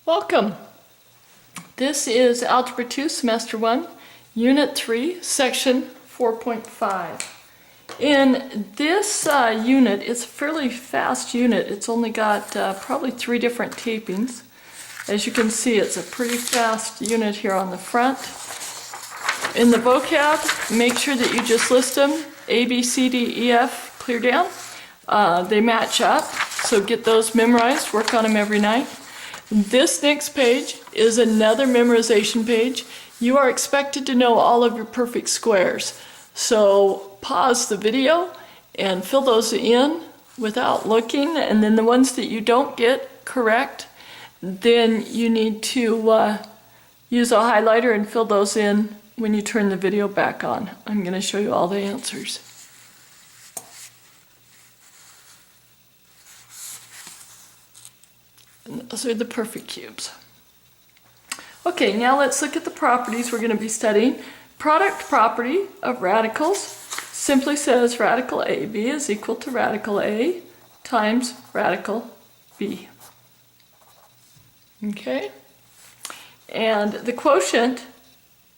Welcome. This is Algebra 2, Semester 1, Unit 3, Section 4.5. In this unit, it's a fairly fast unit. It's only got probably 3 different tapings. As you can see, it's a pretty fast unit here on the front. In the vocab, make sure that you just list them, A, B, C, D, E, F, clear down. They match up, so get those memorized, work on them every night. This next page is another memorization page. You are expected to know all of your perfect squares. So pause the video and fill those in without looking, and then the ones that you don't get correct, then you need to use a highlighter and fill those in when you turn the video back on. I'm going to show you all the answers. And those are the perfect cubes. Okay, now let's look at the properties we're going to be studying. Product property of radicals simply says radical AB is equal to radical A times radical B. Okay? And the quotient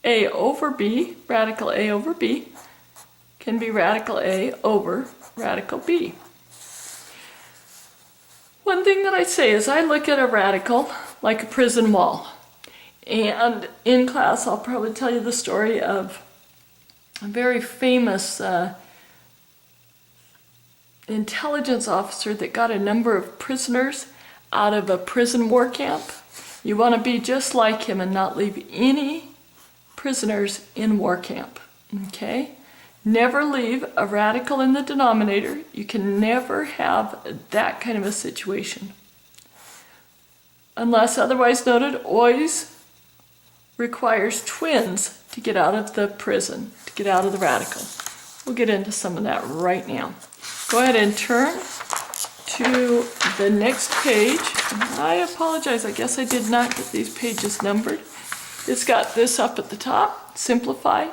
A over B, radical A over B, can be radical A over radical B. One thing that I say is I look at a radical like a prison wall. And in class I'll probably tell you the story of a very famous intelligence officer that got a number of prisoners out of a prison war camp. You want to be just like him and not leave any prisoners in war camp. Okay? Never leave a radical in the denominator. You can never have that kind of a situation. Unless otherwise noted, always requires twins to get out of the prison, to get out of the radical. We'll get into some of that right now. Go ahead and turn to the next page. I apologize, I guess I did not get these pages numbered. It's got this up at the top, simplify,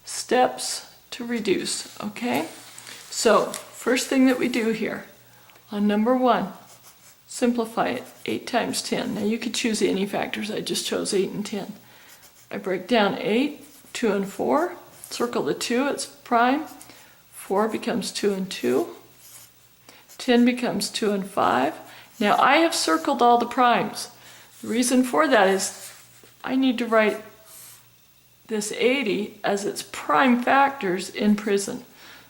steps to reduce, okay? So, first thing that we do here, on number 1, simplify it, 8 times 10. Now you could choose any factors, I just chose 8 and 10. I break down 8, 2 and 4, circle the 2, it's prime, 4 becomes 2 and 2, 10 becomes 2 and 5. Now I have circled all the primes. The reason for that is I need to write this 80 as its prime factors in prison.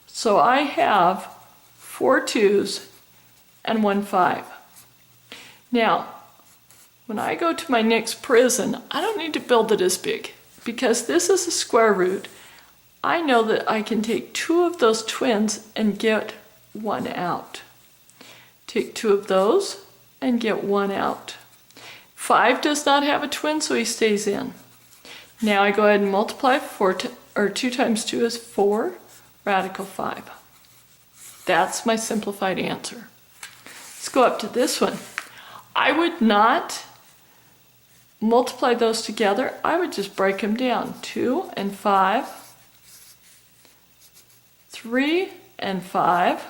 So I have 4 2's and 1 5. Now, when I go to my next prison, I don't need to build it as big because this is a square root. I know that I can take 2 of those twins and get 1 out. Take 2 of those and get 1 out. 5 does not have a twin, so he stays in. Now I go ahead and multiply 2 times 2 is 4, radical 5. That's my simplified answer. Let's go up to this one. I would not multiply those together. I would just break them down. 2 and 5, 3 and 5.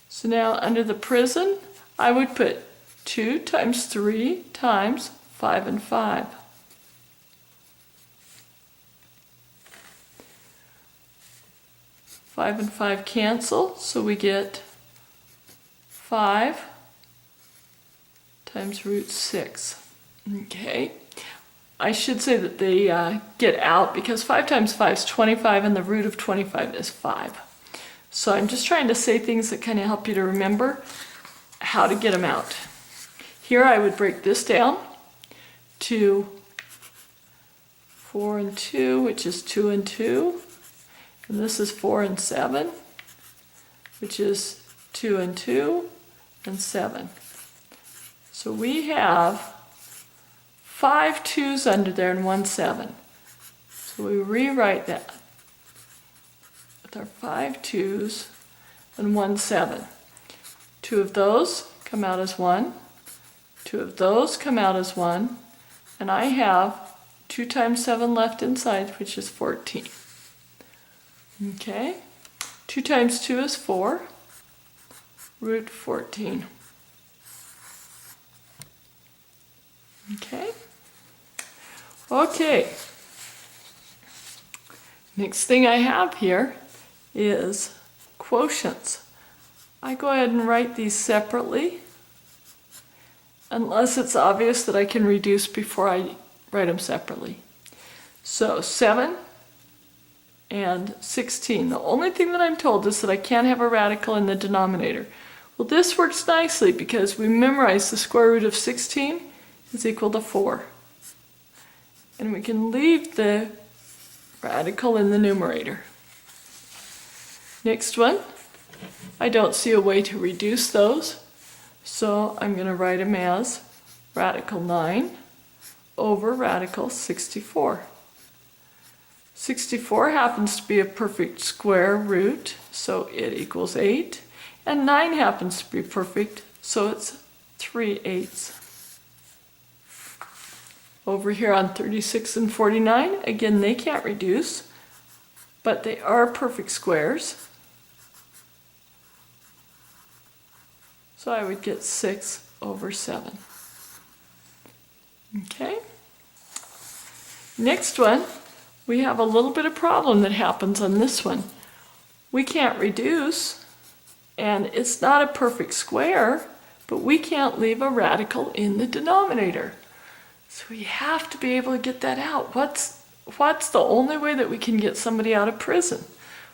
So now under the prison, I would put 2 times 3 times 5 and 5. 5 and 5 cancel, so we get 5 times root 6. Okay, I should say that they get out because 5 times 5 is 25 and the root of 25 is 5. So I'm just trying to say things that kind of help you to remember how to get them out. Here I would break this down to 4 and 2, which is 2 and 2. And this is 4 and 7, which is 2 and 2 and 7. So we have 5 2's under there and 1 7. So we rewrite that with our 5 2's and 1 7. 2 of those come out as 1. 2 of those come out as 1. And I have 2 times 7 left inside, which is 14. Okay, 2 times 2 is 4, root 14. Okay. Next thing I have here is quotients. I go ahead and write these separately, unless it's obvious that I can reduce before I write them separately. So 7 and 16. The only thing that I'm told is that I can't have a radical in the denominator. Well, this works nicely because we memorized the square root of 16 is equal to 4. And we can leave the radical in the numerator. Next one, I don't see a way to reduce those, so I'm going to write them as radical 9 over radical 64. 64 happens to be a perfect square root, so it equals 8. And 9 happens to be perfect, so it's 3/8. Over here on 36 and 49, again, they can't reduce, but they are perfect squares. So I would get 6 over 7. Okay. Next one, we have a little bit of problem that happens on this one. We can't reduce, and it's not a perfect square, but we can't leave a radical in the denominator. So we have to be able to get that out. What's the only way that we can get somebody out of prison?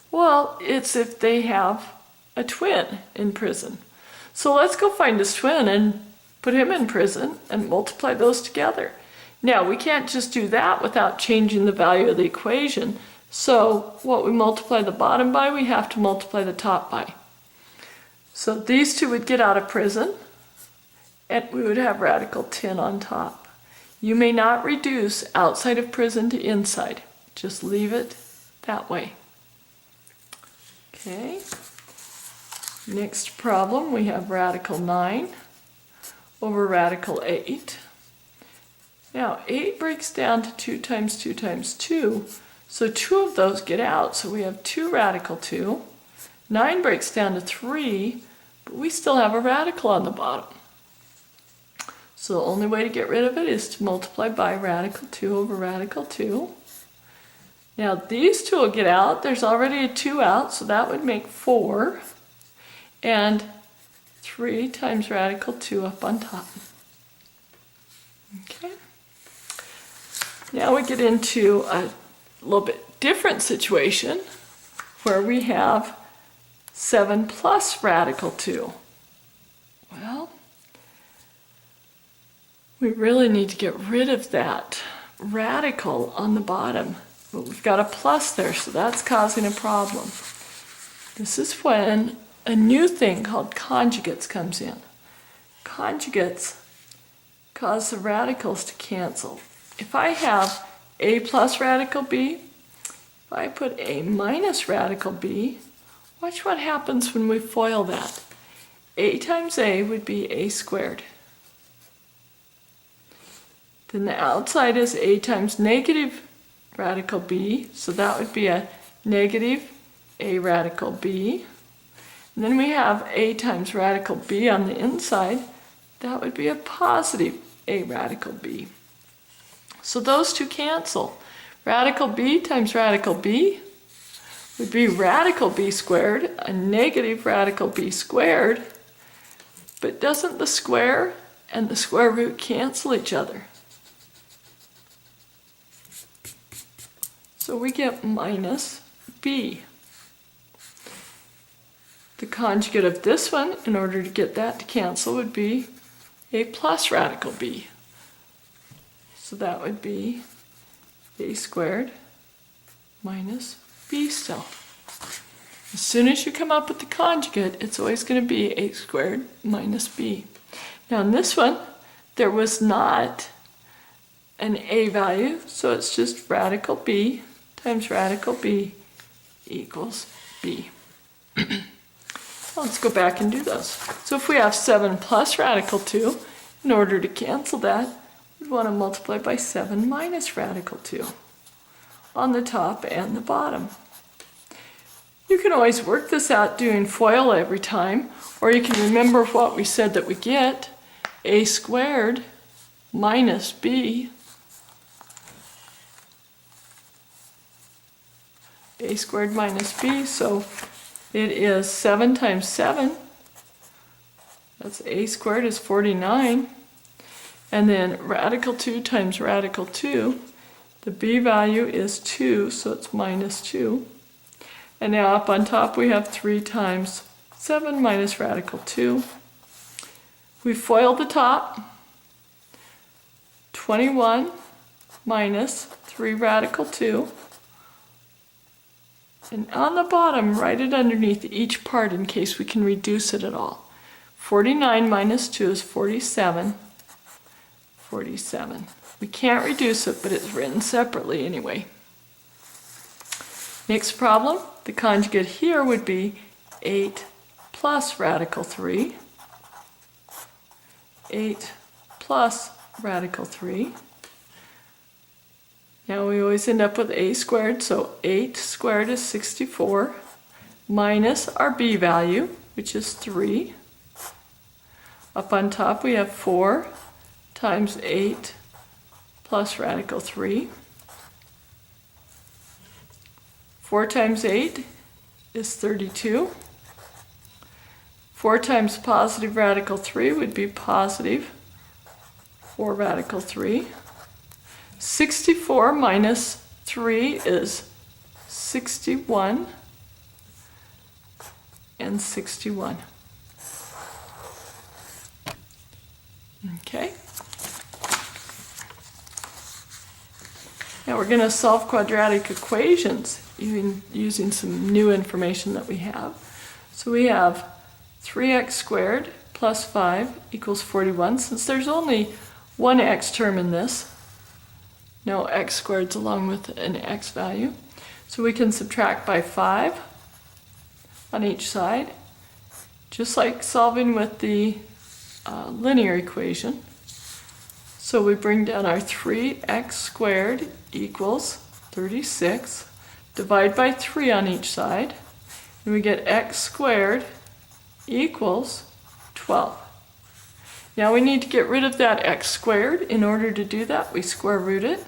Well, it's if they have a twin in prison. So let's go find his twin and put him in prison and multiply those together. Now, we can't just do that without changing the value of the equation. So what we multiply the bottom by, we have to multiply the top by. So these two would get out of prison, and we would have radical 10 on top. You may not reduce outside of prison to inside. Just leave it that way. Okay. Next problem, we have radical 9 over radical 8. Now, 8 breaks down to 2 times 2 times 2, so 2 of those get out, so we have 2 radical 2. 9 breaks down to 3, but we still have a radical on the bottom. So the only way to get rid of it is to multiply by radical 2 over radical 2. Now, these two will get out. There's already a 2 out, so that would make 4. And 3 times radical 2 up on top. Okay. Now we get into a little bit different situation where we have 7 plus radical 2. Well, we really need to get rid of that radical on the bottom. But we've got a plus there, so that's causing a problem. This is when a new thing called conjugates comes in. Conjugates cause the radicals to cancel. If I have a plus radical b, if I put a minus radical b, watch what happens when we FOIL that. A times a would be a squared. Then the outside is a times negative radical b, so that would be a negative a radical b. And then we have a times radical b on the inside. That would be a positive a radical b. So those two cancel. Radical b times radical b would be radical b squared, a negative radical b squared. But doesn't the square and the square root cancel each other? So we get minus b. The conjugate of this one, in order to get that to cancel, would be a plus radical b. So that would be a squared minus b still. As soon as you come up with the conjugate, it's always going to be a squared minus b. Now in this one, there was not an a value, so it's just radical b times radical b equals b. Let's go back and do those. So if we have 7 plus radical 2, in order to cancel that, we'd want to multiply by 7 minus radical 2 on the top and the bottom. You can always work this out doing FOIL every time, or you can remember what we said that we get, a squared minus b a squared minus b, so it is 7 times 7. That's a squared is 49. And then radical 2 times radical 2. The b value is 2, so it's minus 2. And now up on top we have 3 times 7 minus radical 2. We FOIL the top. 21 minus 3 radical 2. And on the bottom, write it underneath each part in case we can reduce it at all. 49 minus 2 is 47. 47. We can't reduce it, but it's written separately anyway. Next problem, the conjugate here would be 8 plus radical 3. 8 plus radical 3. Now we always end up with a squared, so 8 squared is 64, minus our b value, which is 3. Up on top we have 4 times 8 plus radical 3. 4 times 8 is 32. 4 times positive radical 3 would be positive 4 radical 3. 64 minus 3 is 61 and 61. Okay. Now we're going to solve quadratic equations using some new information that we have. So we have 3x squared plus 5 equals 41. Since there's only one x term in this, no x squareds along with an x value. So we can subtract by 5 on each side, just like solving with the linear equation. So we bring down our 3x squared equals 36, divide by 3 on each side, and we get x squared equals 12. Now we need to get rid of that x squared. In order to do that, we square root it.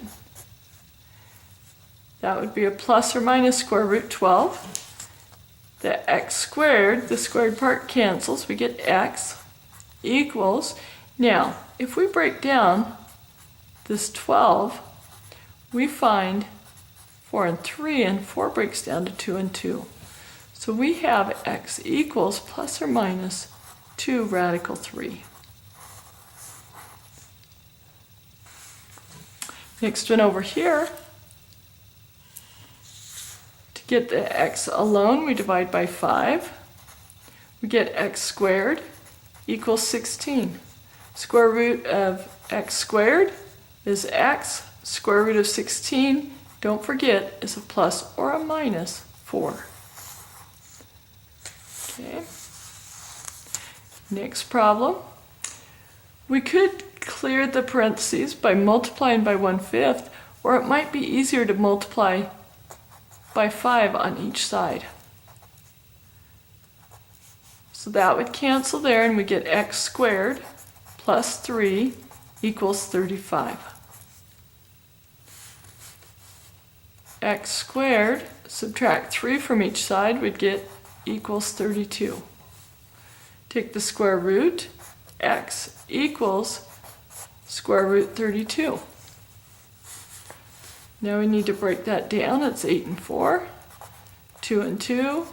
That would be a plus or minus square root 12. The x squared, the squared part cancels. We get x equals. Now, if we break down this 12, we find 4 and 3, and 4 breaks down to 2 and 2. So we have x equals plus or minus 2 radical 3. Next one over here, to get the x alone, we divide by 5. We get x squared equals 16. Square root of x squared is x. Square root of 16, don't forget, is a plus or a minus 4. Okay. Next problem. We could clear the parentheses by multiplying by 1/5, or it might be easier to multiply by 5 on each side. So that would cancel there, and we get x squared plus 3 equals 35. X squared, subtract 3 from each side, would get equals 32. Take the square root, x equals square root 32. Now we need to break that down. It's 8 and 4, 2 and 2.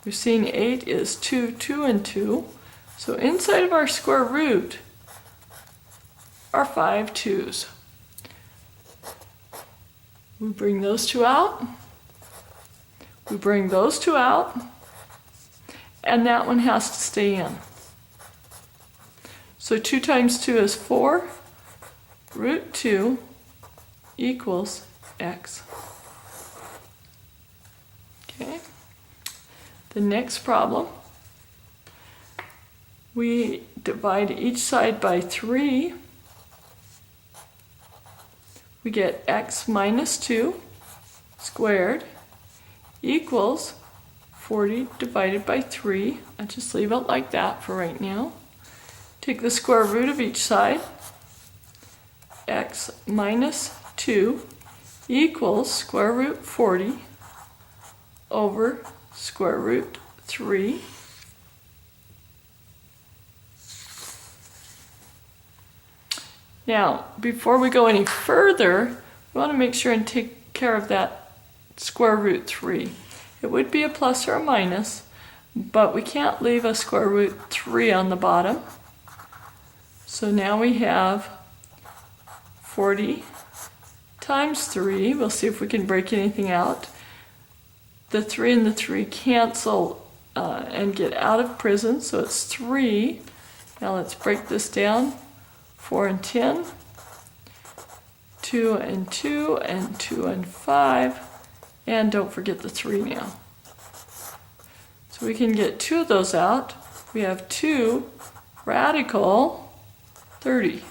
We're seeing 8 is 2, 2 and 2. So inside of our square root are 5 2's. We bring those two out. We bring those two out. And that one has to stay in. So 2 times 2 is 4. Root 2 equals x. Okay. The next problem, we divide each side by 3. We get x minus 2 squared equals 40 divided by 3. I'll just leave it like that for right now. Take the square root of each side. X minus 2 equals square root 40. over square root 3. Now, before we go any further, we want to make sure and take care of that square root 3. It would be a plus or a minus, but we can't leave a square root 3 on the bottom. So now we have 40 times 3. We'll see if we can break anything out. The 3 and the 3 cancel and get out of prison, so it's 3. Now let's break this down. 4 and 10, 2 and 2, and 2 and 5, and don't forget the 3 now. So we can get 2 of those out. We have 2 radical 30.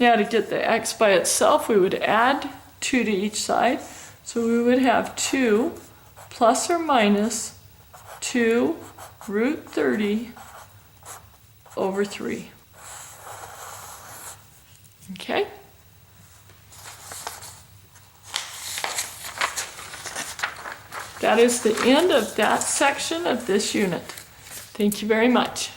Now to get the x by itself, we would add 2 to each side. So we would have 2 plus or minus 2 root 30 over 3. Okay? That is the end of that section of this unit. Thank you very much.